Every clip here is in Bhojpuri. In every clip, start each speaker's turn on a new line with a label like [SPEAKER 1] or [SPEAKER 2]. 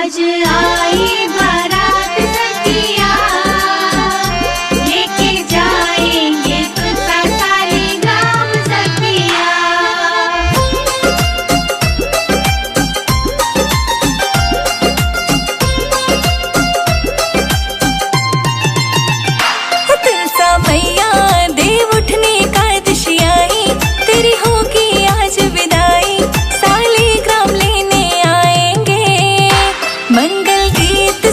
[SPEAKER 1] आज आई बारात सखिया, लेके जाएंगे तुलसा शालिग्राम सखिया।
[SPEAKER 2] तुलसा मैया देव उठने एकादशी आई, तेरी होगी आज विदाई, शालिग्राम लेने आएंगे। मंगल गीत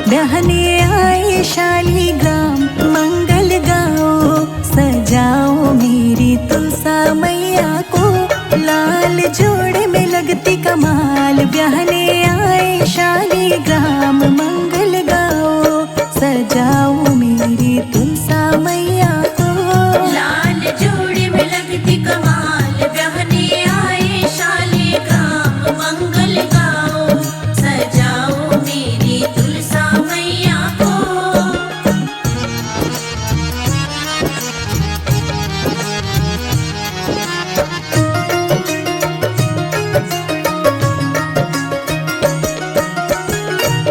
[SPEAKER 2] बहने आए शालीग्राम मंगल गाओ, सजाओ मेरी तुलसा मैया को, लाल जोड़े में लगती कमाल। बहने आए शालीग्राम मंगल गाओ, सजाओ मेरी तुलसा मैया को,
[SPEAKER 1] लाल जोड़ी में लगती कमाल। बहने आए शालीग्राम मंगल गाओ, सजाओ मेरी तुलसा मैया को।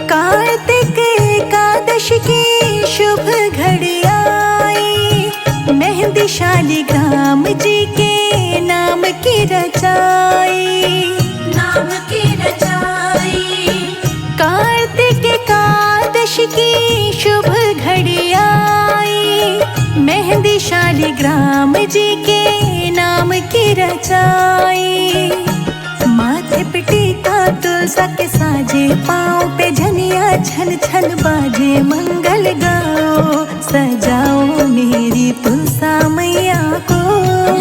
[SPEAKER 2] कार्तिक एकादशी की शुभ घड़ी आई, मेहंदी शालीग्राम जी के नाम की रचाई,
[SPEAKER 1] नाम की रचाई।
[SPEAKER 2] कार्तिक एकादशी की शुभ घड़ी आई, मेहंदी शालीग्राम जी के नाम की रचाई। माथे पे टीका तुलसा के साजे, पाँव पे झनिया छन छन बाजे, मंगल गाओ सजाओ मेरी तुलसा मैया को,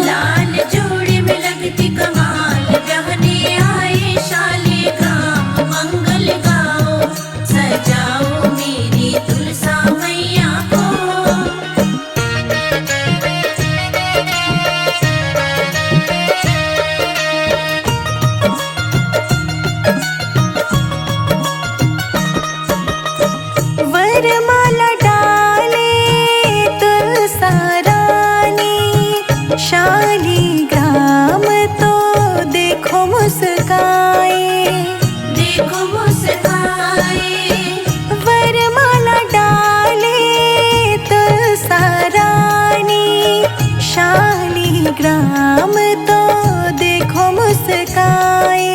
[SPEAKER 1] लाल जोड़ी में लगती कमाल। बहने आए शालीग्राम मंगल गाओ, सजाओ मेरी तुलसा मैया को।
[SPEAKER 2] वरमाला डाले तुलसा रानी, शालीग्राम तो देखो मुस्काए,
[SPEAKER 1] देखो मुस्काए।
[SPEAKER 2] वरमाला डाले तुलसा रानी, शालीग्राम तो देखो मुस्काए।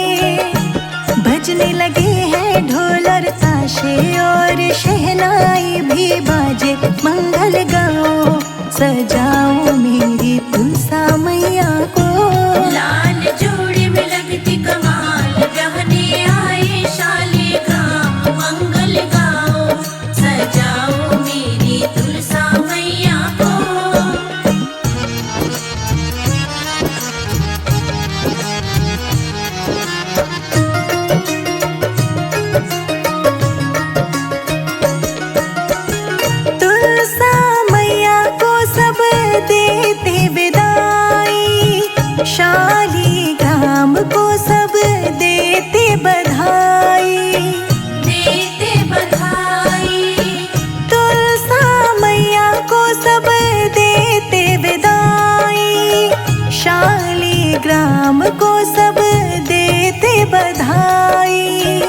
[SPEAKER 2] बजने लगे हैं ढोल और ताशे और शहनाई भी बाजे, मंगल गाओ सजाओ मेरी तुलसा मैया को,
[SPEAKER 1] लाल जोड़ी में लगती कमाल। बहने आए शालीग्राम मंगल गाओ, सजाओ मेरी तुलसा मैया को।
[SPEAKER 2] तुलसा मैया को सब देते विदाई, शालीग्राम को सब देते बधाई,
[SPEAKER 1] देते बधाई।
[SPEAKER 2] तुलसा मैया को सब देते विदाई, शालीग्राम को सब देते बधाई।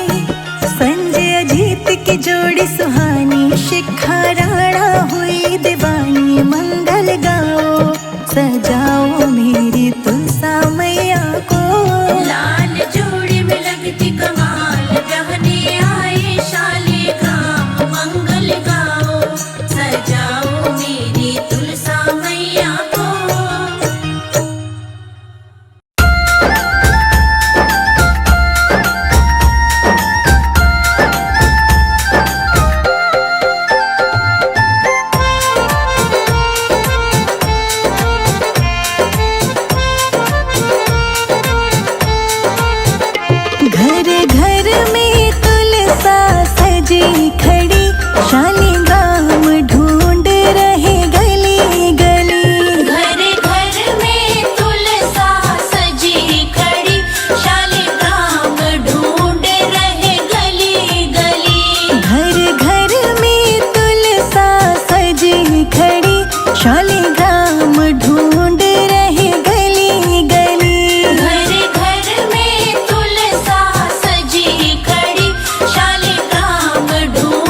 [SPEAKER 2] संजय अजीत की जोड़ी सुहानी, शिखा राणा हुई दीवानी, मंगल गाओ सजाओ मेरी तुलसा मैया को,
[SPEAKER 1] लाल जोड़ी में लगती कमाल। बहने आए शालीग्राम मंगल गाओ, सजाओ मेरी तुलसा मैया को।
[SPEAKER 2] घर घर में तुलसा सजी खड़ी, शालीग्राम ढूंढ रहे गली गली,
[SPEAKER 1] घर घर में तुलसा सजी खड़ी, शालीग्राम ढूंढ रहे गली गली।
[SPEAKER 2] घर घर में तुलसा सजी खड़ी, शालीग्राम ढूंढ रहे गली गली,
[SPEAKER 1] घर घर में तुलसा सजी खड़ी, शालीग्राम ढूंढ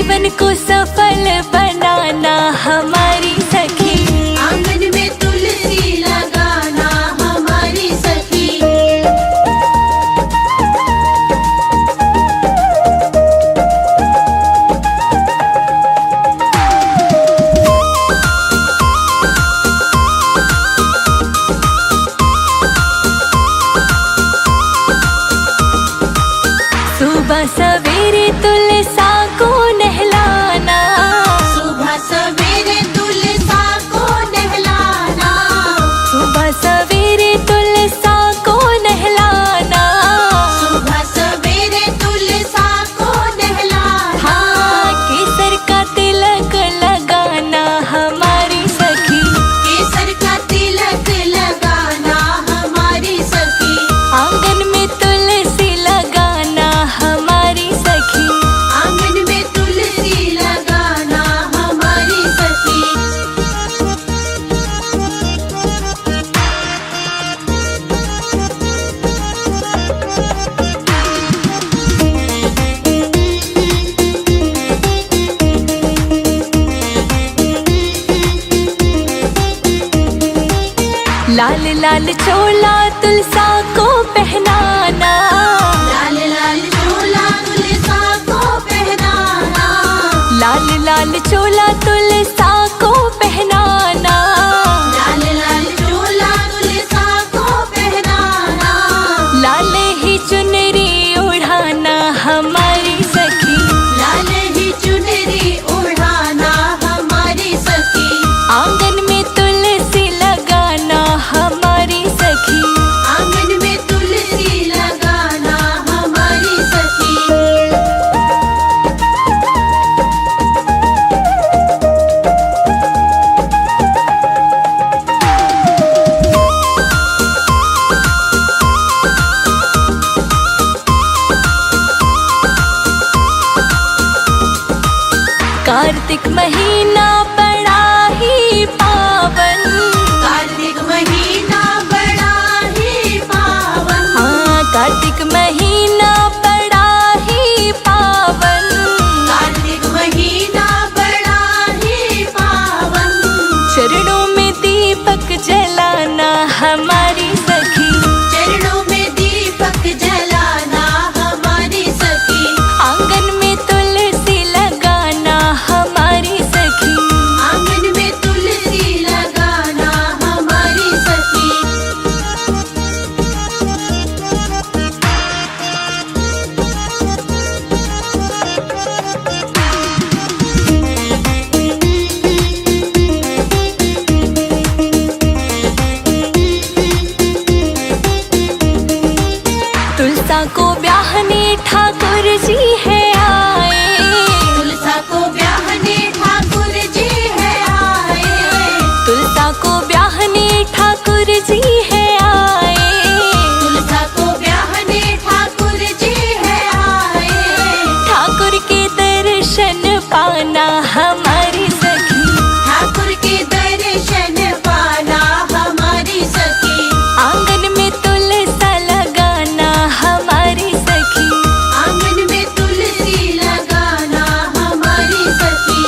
[SPEAKER 2] जीवन को सफल बनाना हमारी सखी।
[SPEAKER 1] आंगन में तुलसी लगाना हमारी सखी।
[SPEAKER 2] सुबह सवेरे तुलसा को नहलाना,
[SPEAKER 1] सुबह सवेरे तुलसा को नहलाना,
[SPEAKER 2] सुबह सवेरे तुलसा को नहलाना।
[SPEAKER 1] सुबह सवेरे तुलसा को नहलाना।
[SPEAKER 2] हाँ, केसर का तिलक लगाना हमारी सखी।
[SPEAKER 1] केसर का तिलक लगाना हमारी सखी।
[SPEAKER 2] आंगन में तुलसी लगाना हमारी सखी।
[SPEAKER 1] आंगन में तुलसी लगाना हमारी सखी।
[SPEAKER 2] लाल लाल चोला तुलसा को पहनाना,
[SPEAKER 1] लाल लाल चोला तुलसा को पहनाना।
[SPEAKER 2] लाल लाल चोला तुलसा को पहनाना।
[SPEAKER 1] लाल लाल चोला तुलसा को पहनाना।
[SPEAKER 2] लाल ही चुनरी ओढ़ाना हमारी सखी।
[SPEAKER 1] लाल ही चुनरी ओढ़ाना हमारी सखी।
[SPEAKER 2] आंगन में तुलसी लगाना हमारी सखी।
[SPEAKER 1] आंगन में तुलसी लगाना हमारी सखी।
[SPEAKER 2] कार्तिक महीना बड़ा ही पावन,
[SPEAKER 1] कार्तिक महीना बड़ा ही पावन।
[SPEAKER 2] हाँ, कार्तिक महीना बड़ा ही पावन।
[SPEAKER 1] कार्तिक महीना बड़ा ही पावन।
[SPEAKER 2] चरणों में दीपक जलाना हमारी सखी।
[SPEAKER 1] चरणों में दीपक जलाना हमारी सखी।
[SPEAKER 2] आंगन में तुलसी लगाना हमारी सखी।
[SPEAKER 1] आंगन में तुलसी लगाना हमारी सखी।
[SPEAKER 2] तुलसा को ब्याहने ठाकुर जी है आए।
[SPEAKER 1] तुलसा को ब्याहने ठाकुर जी है आए।
[SPEAKER 2] तुलसा को ब्याहने ठाकुर जी है आए।
[SPEAKER 1] तुलसा को ब्याहने ठाकुर जी है आए।
[SPEAKER 2] ठाकुर के दर्शन पाना हमारी सखी।
[SPEAKER 1] ठाकुर के दर्शन पाना हमारी सखी।
[SPEAKER 2] आंगन में तुलसा लगाना हमारी सखी।
[SPEAKER 1] आंगन में तुलसी लगाना हमारी सखी।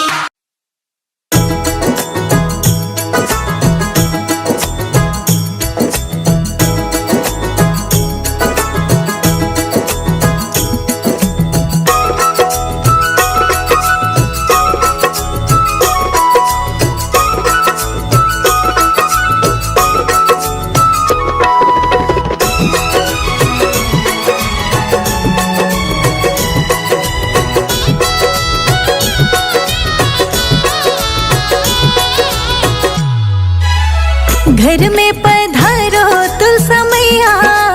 [SPEAKER 2] घर में पधारो तुलसा मैया,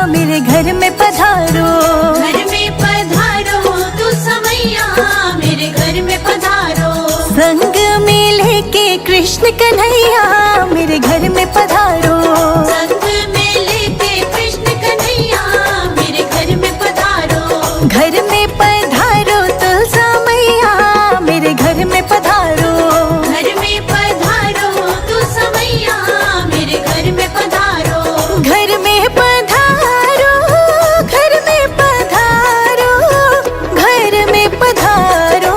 [SPEAKER 2] मेरे घर में पधारो।
[SPEAKER 1] घर में पधारो तुलसा मैया, मेरे घर में पधारो।
[SPEAKER 2] संग में लेके कृष्ण कन्हैया, मेरे घर में पधारो।
[SPEAKER 1] संग में लेके कृष्ण कन्हैया, मेरे घर में पधारो।
[SPEAKER 2] घर में पधारो तुलसा मैया, मेरे घर में पधारो।
[SPEAKER 1] घर में पधारो तुलसा मैया, मेरे घर में पधारो।
[SPEAKER 2] घर में पधारो, घर में पधारो, घर में पधारो।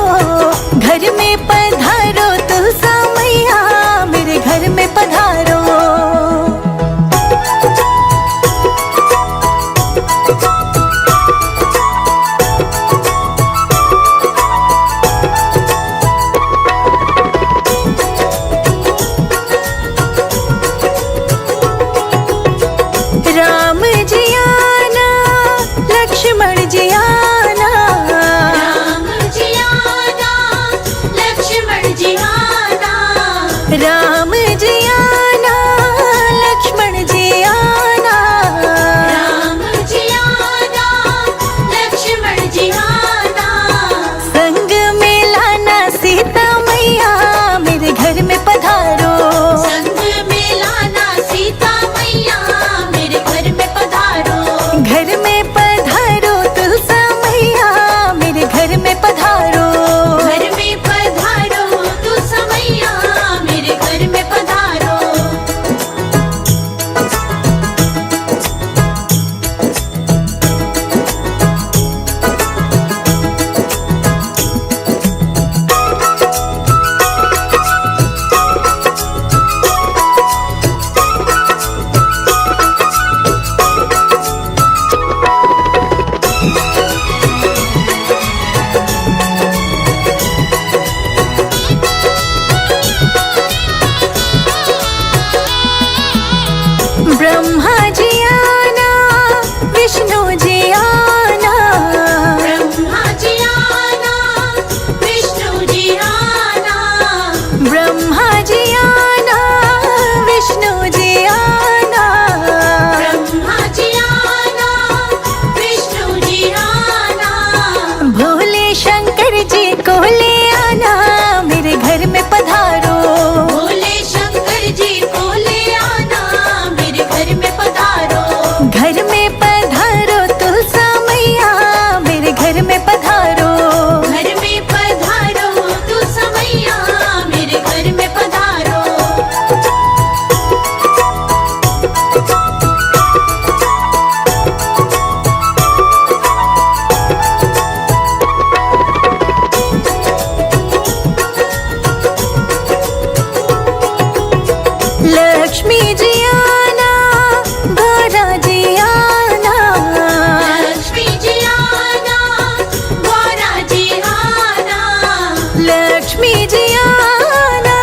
[SPEAKER 2] जी आना,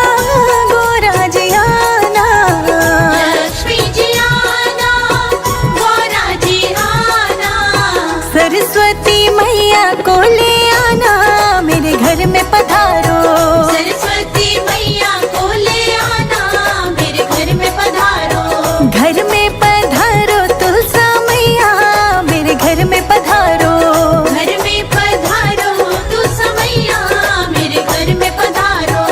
[SPEAKER 2] गौरा जी आना,
[SPEAKER 1] लक्ष्मी जी आना, गौरा जी आना,
[SPEAKER 2] सरस्वती मैया को ले आना, मेरे घर में पधारो।
[SPEAKER 1] सरस्वती मैया को ले आना, मेरे घर में पधारो।
[SPEAKER 2] घर में पधारो तुलसा मैया, मेरे घर में पधारो।
[SPEAKER 1] घर में पधारो तुलसा मैया, मेरे घर में पधारो।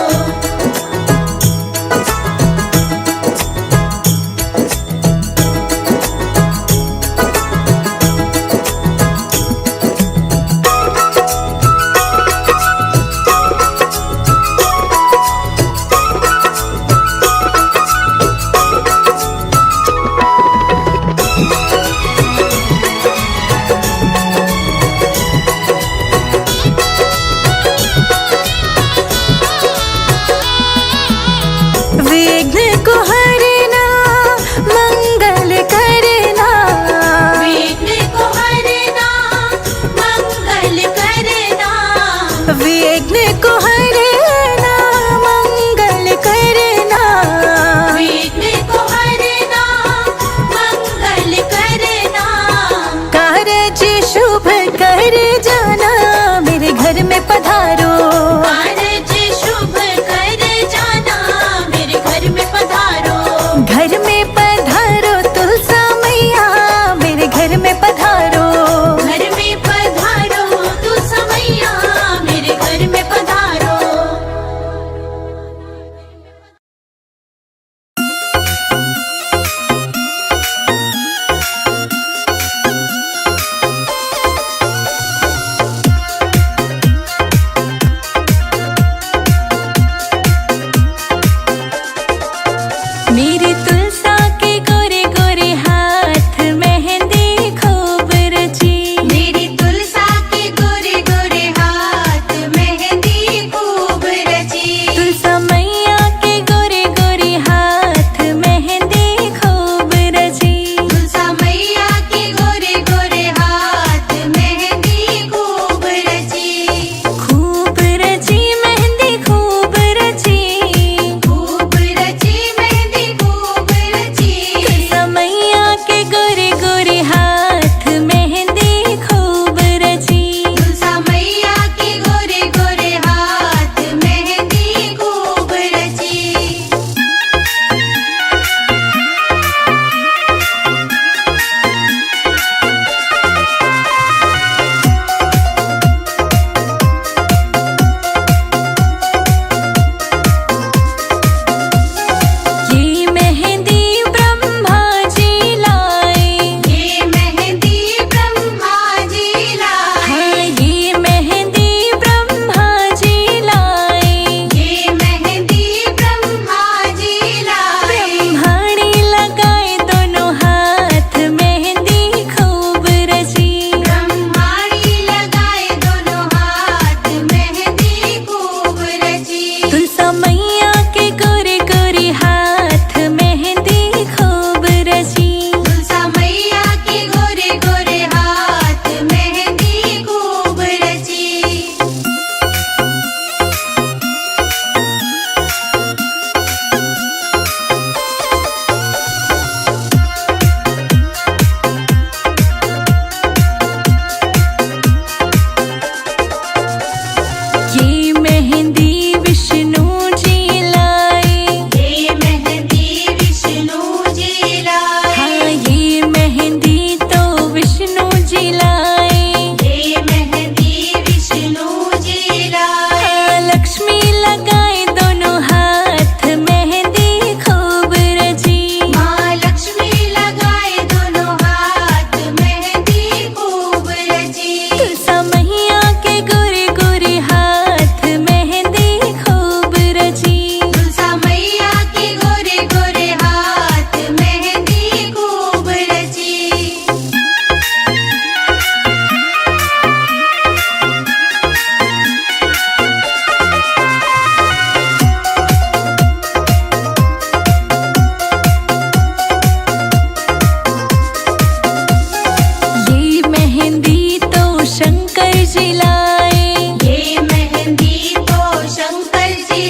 [SPEAKER 2] विघ्न को हरना, मंगल करना,
[SPEAKER 1] विघ्न को हरना, मंगल करना,
[SPEAKER 2] विघ्न को हरना, मंगल करना,
[SPEAKER 1] विघ्न को हरना, मंगल करना,
[SPEAKER 2] कारज शुभ कर जाना, मेरे घर में पधारो।
[SPEAKER 1] कारज शुभ कर जाना, मेरे घर में पधारो।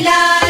[SPEAKER 1] लाल